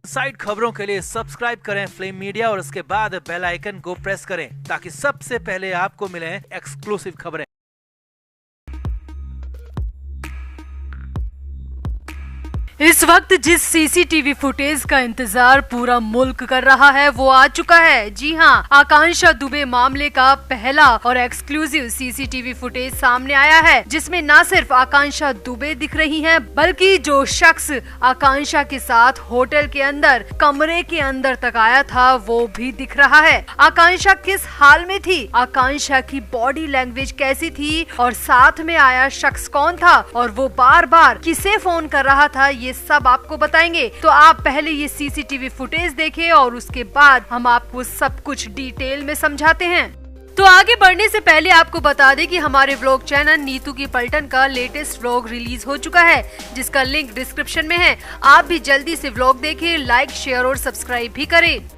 Side खबरों के लिए सब्सक्राइब करें फ्लेम मीडिया और उसके बाद बेल आइकन को प्रेस करें ताकि सबसे पहले आपको मिले एक्सक्लूसिव खबरें। इस वक्त जिस सीसीटीवी फुटेज का इंतजार पूरा मुल्क कर रहा है वो आ चुका है। जी हां, आकांक्षा दुबे मामले का पहला और एक्सक्लूसिव सीसीटीवी फुटेज सामने आया है, जिसमें न सिर्फ आकांक्षा दुबे दिख रही हैं, बल्कि जो शख्स आकांक्षा के साथ होटल के अंदर कमरे के अंदर तक आया था वो भी दिख रहा है। आकांक्षा किस हाल में थी, आकांक्षा की बॉडी लैंग्वेज कैसी थी और साथ में आया शख्स कौन था और वो बार बार किसे फोन कर रहा था, ये सब आपको बताएंगे। तो आप पहले ये सीसीटीवी फुटेज देखें और उसके बाद हम आपको सब कुछ डिटेल में समझाते हैं। तो आगे बढ़ने से पहले आपको बता दें कि हमारे व्लॉग चैनल नीतू की पलटन का लेटेस्ट व्लॉग रिलीज हो चुका है, जिसका लिंक डिस्क्रिप्शन में है। आप भी जल्दी से व्लॉग देखें, लाइक, शेयर और सब्सक्राइब भी करें।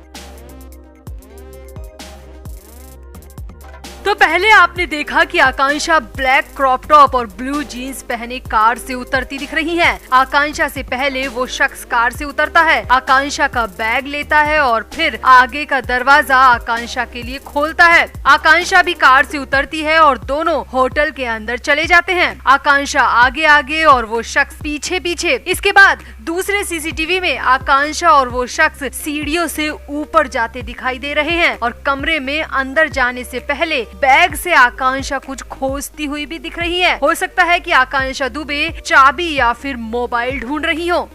तो पहले आपने देखा कि आकांक्षा ब्लैक क्रॉप टॉप और ब्लू जीन्स पहने कार से उतरती दिख रही है। आकांक्षा से पहले वो शख्स कार से उतरता है, आकांक्षा का बैग लेता है और फिर आगे का दरवाजा आकांक्षा के लिए खोलता है। आकांक्षा भी कार से उतरती है और दोनों होटल के अंदर चले जाते हैं। आकांक्षा आगे आगे और वो शख्स पीछे पीछे। इसके बाद दूसरे सीसीटीवी में आकांक्षा और वो शख्स सीढ़ियों से ऊपर जाते दिखाई दे रहे हैं और कमरे में अंदर जाने से पहले बैग से आकांक्षा कुछ खोजती हुई भी दिख रही है। हो सकता है कि आकांक्षा दुबे चाबी या फिर मोबाइल ढूंढ रही हो।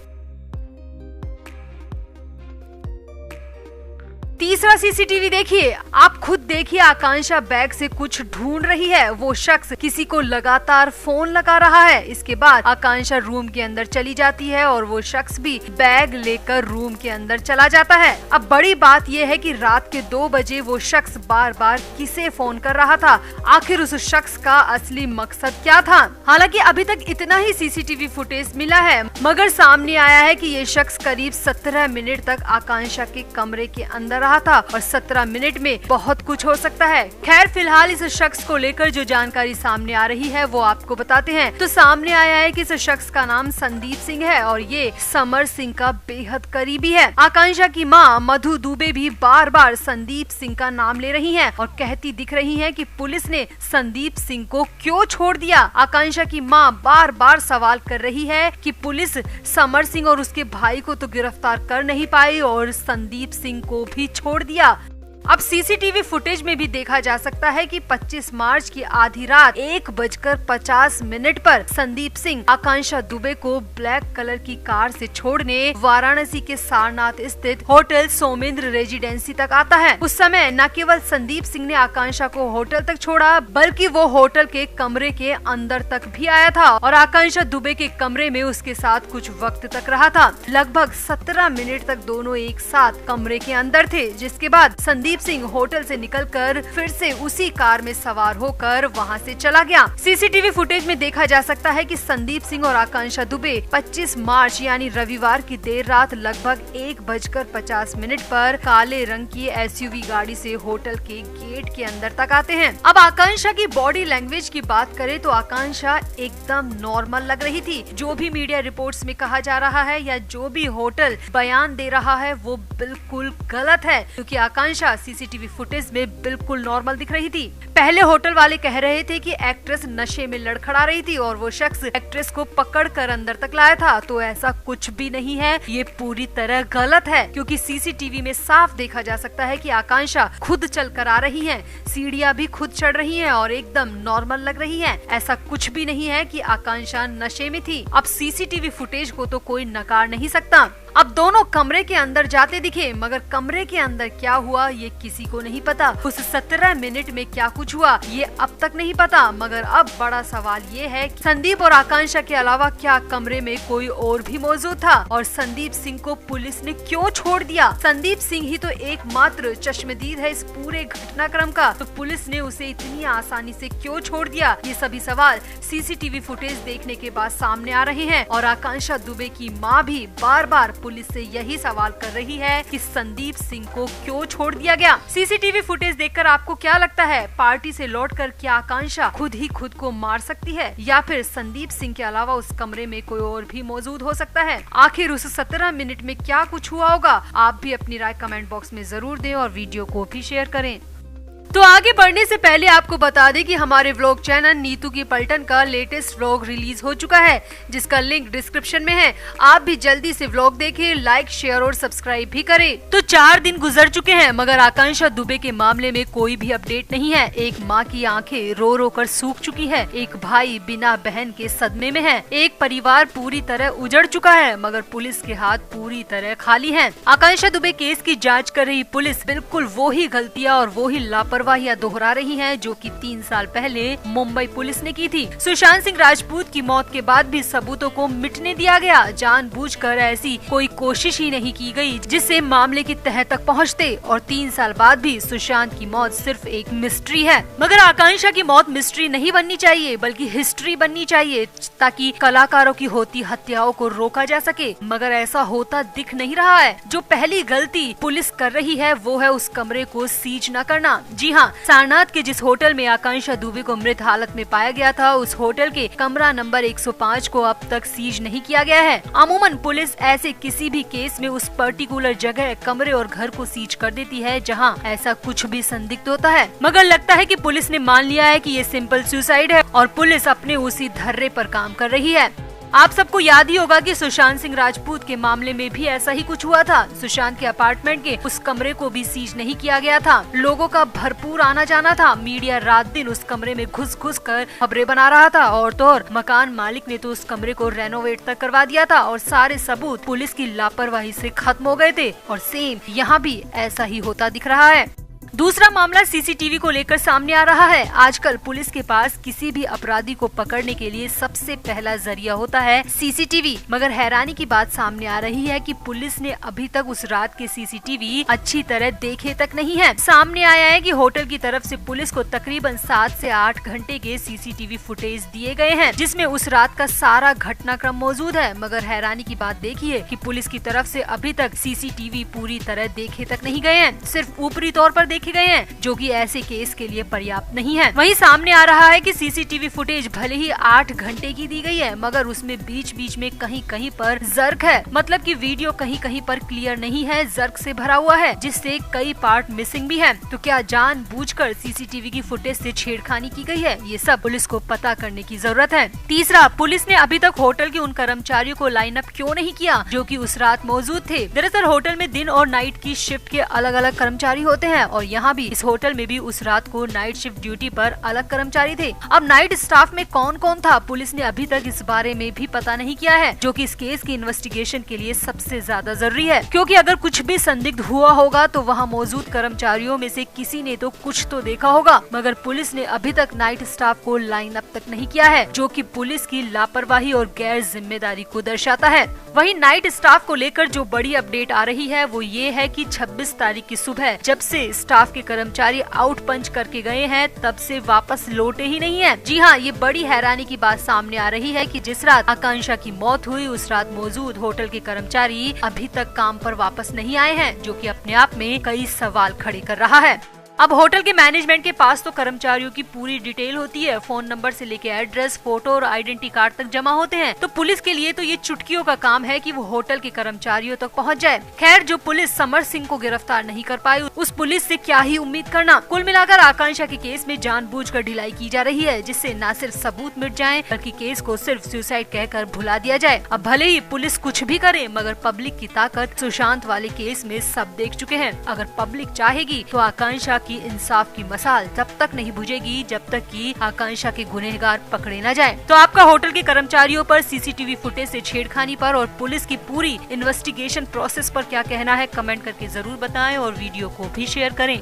तीसरा सीसीटीवी देखिए, आप खुद देखिए, आकांक्षा बैग से कुछ ढूंढ रही है। वो शख्स किसी को लगातार फोन लगा रहा है। इसके बाद आकांक्षा रूम के अंदर चली जाती है और वो शख्स भी बैग लेकर रूम के अंदर चला जाता है। अब बड़ी बात यह है कि रात के 2 बजे वो शख्स बार बार किसे फोन कर रहा था, आखिर उस शख्स का असली मकसद क्या था। हालांकि अभी तक इतना ही सीसीटीवी फुटेज मिला है, मगर सामने आया है कि ये शख्स करीब 17 मिनट तक आकांक्षा के कमरे के अंदर था और 17 मिनट में बहुत कुछ हो सकता है। खैर, फिलहाल इस शख्स को लेकर जो जानकारी सामने आ रही है वो आपको बताते हैं। तो सामने आया है कि इस शख्स का नाम संदीप सिंह है और ये समर सिंह का बेहद करीबी है। आकांक्षा की मां मधु दुबे भी बार बार संदीप सिंह का नाम ले रही हैं और कहती दिख रही हैं कि पुलिस ने संदीप सिंह को क्यों छोड़ दिया। आकांक्षा की मां बार बार सवाल कर रही है कि पुलिस समर सिंह और उसके भाई को तो गिरफ्तार कर नहीं पाई और संदीप सिंह को भी छोड़ दिया। अब सीसीटीवी फुटेज में भी देखा जा सकता है कि 25 मार्च की आधी रात 1:50 पर संदीप सिंह आकांक्षा दुबे को ब्लैक कलर की कार से छोड़ने वाराणसी के सारनाथ स्थित होटल सोमेंद्र रेजिडेंसी तक आता है। उस समय न केवल संदीप सिंह ने आकांक्षा को होटल तक छोड़ा, बल्कि वो होटल के कमरे के अंदर तक भी आया था और आकांक्षा दुबे के कमरे में उसके साथ कुछ वक्त तक रहा था। लगभग 17 मिनट तक दोनों एक साथ कमरे के अंदर थे, जिसके बाद संदीप सिंह होटल से निकलकर फिर से उसी कार में सवार होकर वहां से चला गया। सीसीटीवी फुटेज में देखा जा सकता है कि संदीप सिंह और आकांक्षा दुबे 25 मार्च यानी रविवार की देर रात लगभग 1:50 पर काले रंग की एसयूवी गाड़ी से होटल के गेट के अंदर तक आते हैं। अब आकांक्षा की बॉडी लैंग्वेज की बात करें तो आकांक्षा एकदम नॉर्मल लग रही थी। जो भी मीडिया रिपोर्ट्स में कहा जा रहा है या जो भी होटल बयान दे रहा है वो बिल्कुल गलत है, क्योंकि आकांक्षा सीसीटीवी फुटेज में बिल्कुल नॉर्मल दिख रही थी। पहले होटल वाले कह रहे थे कि एक्ट्रेस नशे में लड़खड़ा रही थी और वो शख्स एक्ट्रेस को पकड़कर अंदर तक लाया था, तो ऐसा कुछ भी नहीं है। ये पूरी तरह गलत है, क्योंकि सीसीटीवी में साफ देखा जा सकता है कि आकांक्षा खुद चलकर आ रही है, सीढ़ियां भी खुद चढ़ रही हैं और एकदम नॉर्मल लग रही है। ऐसा कुछ भी नहीं है कि आकांक्षा नशे में थी। अब सीसीटीवी फुटेज को तो कोई नकार नहीं सकता। अब दोनों कमरे के अंदर जाते दिखे, मगर कमरे के अंदर क्या हुआ ये किसी को नहीं पता। उस 17 मिनट में क्या कुछ हुआ ये अब तक नहीं पता। मगर अब बड़ा सवाल ये है कि संदीप और आकांक्षा के अलावा क्या कमरे में कोई और भी मौजूद था और संदीप सिंह को पुलिस ने क्यों छोड़ दिया। संदीप सिंह ही तो एकमात्र चश्मदीद है इस पूरे घटनाक्रम का, तो पुलिस ने उसे इतनी आसानी से क्यों छोड़ दिया। ये सभी सवाल सीसीटीवी फुटेज देखने के बाद सामने आ रहे हैं और आकांक्षा दुबे की माँ भी बार बार पुलिस से यही सवाल कर रही है कि संदीप सिंह को क्यों छोड़ दिया गया। सीसीटीवी फुटेज देखकर आपको क्या लगता है, पार्टी से लौटकर क्या आकांक्षा खुद ही खुद को मार सकती है या फिर संदीप सिंह के अलावा उस कमरे में कोई और भी मौजूद हो सकता है? आखिर उस 17 मिनट में क्या कुछ हुआ होगा? आप भी अपनी राय कमेंट बॉक्स में जरूर दें और वीडियो को भी शेयर करें। तो आगे बढ़ने से पहले आपको बता दें कि हमारे व्लॉग चैनल नीतू की पलटन का लेटेस्ट व्लॉग रिलीज हो चुका है, जिसका लिंक डिस्क्रिप्शन में है। आप भी जल्दी से व्लॉग देखें, लाइक शेयर और सब्सक्राइब भी करें। तो 4 दिन गुजर चुके हैं मगर आकांक्षा दुबे के मामले में कोई भी अपडेट नहीं है। एक माँ की आंखें रो रो कर सूख चुकी है, एक भाई बिना बहन के सदमे में है, एक परिवार पूरी तरह उजड़ चुका है मगर पुलिस के हाथ पूरी तरह खाली हैं। आकांक्षा दुबे केस की जाँच कर रही पुलिस बिल्कुल वो ही गलतियाँ और वो ही लापरवाही दोहरा रही है जो कि 3 साल पहले मुंबई पुलिस ने की थी। सुशांत सिंह राजपूत की मौत के बाद भी सबूतों को मिटने दिया गया। जानबूझकर ऐसी कोई कोशिश ही नहीं की गई जिससे मामले की तह तक पहुंचते और 3 साल बाद भी सुशांत की मौत सिर्फ एक मिस्ट्री है। मगर आकांक्षा की मौत मिस्ट्री नहीं बननी चाहिए बल्कि हिस्ट्री बननी चाहिए ताकि कलाकारों की होती हत्याओं को रोका जा सके। मगर ऐसा होता दिख नहीं रहा है। जो पहली गलती पुलिस कर रही है वो है उस कमरे को सीज न करना। जी हाँ, सारनाथ के जिस होटल में आकांक्षा दुबे को मृत हालत में पाया गया था उस होटल के कमरा नंबर 105 को अब तक सीज नहीं किया गया है। अमूमन पुलिस ऐसे किसी भी केस में उस पर्टिकुलर जगह, कमरे और घर को सीज कर देती है जहां ऐसा कुछ भी संदिग्ध होता है। मगर लगता है कि पुलिस ने मान लिया है कि ये सिंपल सुसाइड है और पुलिस अपने उसी धर्रे पर काम कर रही है। आप सबको याद ही होगा कि सुशांत सिंह राजपूत के मामले में भी ऐसा ही कुछ हुआ था। सुशांत के अपार्टमेंट के उस कमरे को भी सीज नहीं किया गया था। लोगों का भरपूर आना जाना था। मीडिया रात दिन उस कमरे में घुस घुस कर खबरें बना रहा था और तो और मकान मालिक ने तो उस कमरे को रेनोवेट तक करवा दिया था और सारे सबूत पुलिस की लापरवाही से खत्म हो गए थे। और सेम यहाँ भी ऐसा ही होता दिख रहा है। दूसरा मामला सीसीटीवी को लेकर सामने आ रहा है। आजकल पुलिस के पास किसी भी अपराधी को पकड़ने के लिए सबसे पहला जरिया होता है सीसीटीवी। मगर हैरानी की बात सामने आ रही है कि पुलिस ने अभी तक उस रात के सीसीटीवी अच्छी तरह देखे तक नहीं है। सामने आया है कि होटल की तरफ से पुलिस को तकरीबन 7 से 8 घंटे के सीसीटीवी फुटेज दिए गए हैं जिसमें उस रात का सारा घटनाक्रम मौजूद है। मगर हैरानी की बात देखिए कि पुलिस की तरफ से अभी तक सीसीटीवी पूरी तरह देखे तक नहीं गए हैं, सिर्फ ऊपरी तौर पर देखे गए हैं जो कि ऐसे केस के लिए पर्याप्त नहीं है। वहीं सामने आ रहा है कि सीसीटीवी फुटेज भले ही 8 घंटे की दी गई है मगर उसमें बीच बीच में कहीं कहीं पर जर्क है, मतलब कि वीडियो कहीं कहीं पर क्लियर नहीं है, जर्क से भरा हुआ है जिससे कई पार्ट मिसिंग भी है। तो क्या जानबूझकर सीसीटीवी की फुटेज से छेड़खानी की गई है? ये सब पुलिस को पता करने की जरूरत है। तीसरा, पुलिस ने अभी तक होटल के उन कर्मचारियों को लाइन अप क्यों नहीं किया जो कि उस रात मौजूद थे। दरअसल होटल में दिन और नाइट की शिफ्ट के अलग अलग कर्मचारी होते हैं और यहाँ भी इस होटल में भी उस रात को नाइट शिफ्ट ड्यूटी पर अलग कर्मचारी थे। अब नाइट स्टाफ में कौन कौन था पुलिस ने अभी तक इस बारे में भी पता नहीं किया है, जो कि इस केस की इन्वेस्टिगेशन के लिए सबसे ज्यादा जरूरी है। क्योंकि अगर कुछ भी संदिग्ध हुआ होगा तो वहाँ मौजूद कर्मचारियों में से किसी ने तो कुछ तो देखा होगा। मगर पुलिस ने अभी तक नाइट स्टाफ को लाइन अप तक नहीं किया है, जो कि पुलिस की लापरवाही और गैर जिम्मेदारी को दर्शाता है। वहीं नाइट स्टाफ को लेकर जो बड़ी अपडेट आ रही है वो ये है कि 26 तारीख की सुबह जब से स्टाफ के कर्मचारी आउट पंच करके गए हैं तब से वापस लौटे ही नहीं है। जी हाँ, ये बड़ी हैरानी की बात सामने आ रही है कि जिस रात आकांक्षा की मौत हुई उस रात मौजूद होटल के कर्मचारी अभी तक काम पर वापस नहीं आए हैं, जो कि अपने आप में कई सवाल खड़े कर रहा है। अब होटल के मैनेजमेंट के पास तो कर्मचारियों की पूरी डिटेल होती है, फोन नंबर से लेके एड्रेस, फोटो और आइडेंटिटी कार्ड तक जमा होते हैं। तो पुलिस के लिए तो ये चुटकियों का काम है कि वो होटल के कर्मचारियों तक पहुंच जाए। खैर, जो पुलिस समर सिंह को गिरफ्तार नहीं कर पाई उस पुलिस से क्या ही उम्मीद करना। कुल मिलाकर आकांक्षा के केस में जानबूझकर ढिलाई की जा रही है, जिससे न सिर्फ सबूत मिट जाए बल्कि केस को सिर्फ सुसाइड कहकर भुला दिया जाए। अब भले ही पुलिस कुछ भी करे मगर पब्लिक की ताकत सुशांत वाले केस में सब देख चुके हैं। अगर पब्लिक चाहेगी तो आकांक्षा की इंसाफ की मसाल तब तक नहीं बुझेगी जब तक कि आकांक्षा के गुनहगार पकड़े न जाएं। तो आपका होटल के कर्मचारियों पर सीसीटीवी फुटेज से छेड़खानी पर और पुलिस की पूरी इन्वेस्टिगेशन प्रोसेस पर क्या कहना है, कमेंट करके जरूर बताएं और वीडियो को भी शेयर करें।